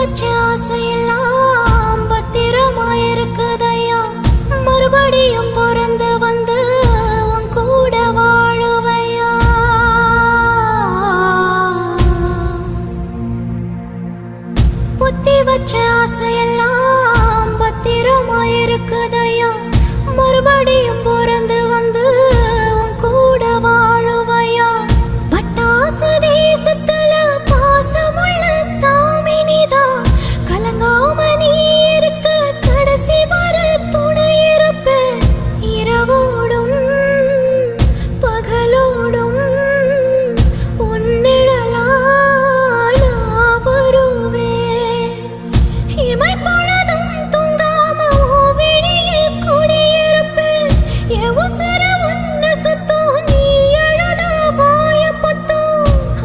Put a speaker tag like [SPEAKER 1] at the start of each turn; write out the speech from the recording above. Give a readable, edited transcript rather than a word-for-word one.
[SPEAKER 1] வச்ச ஆசையெல்லாம் பத்திரமாயிருக்குதையா. மறுபடியும் பிறந்து வந்து உன் கூட வாழுவையா. புத்தி வச்ச ஆசையெல்லாம்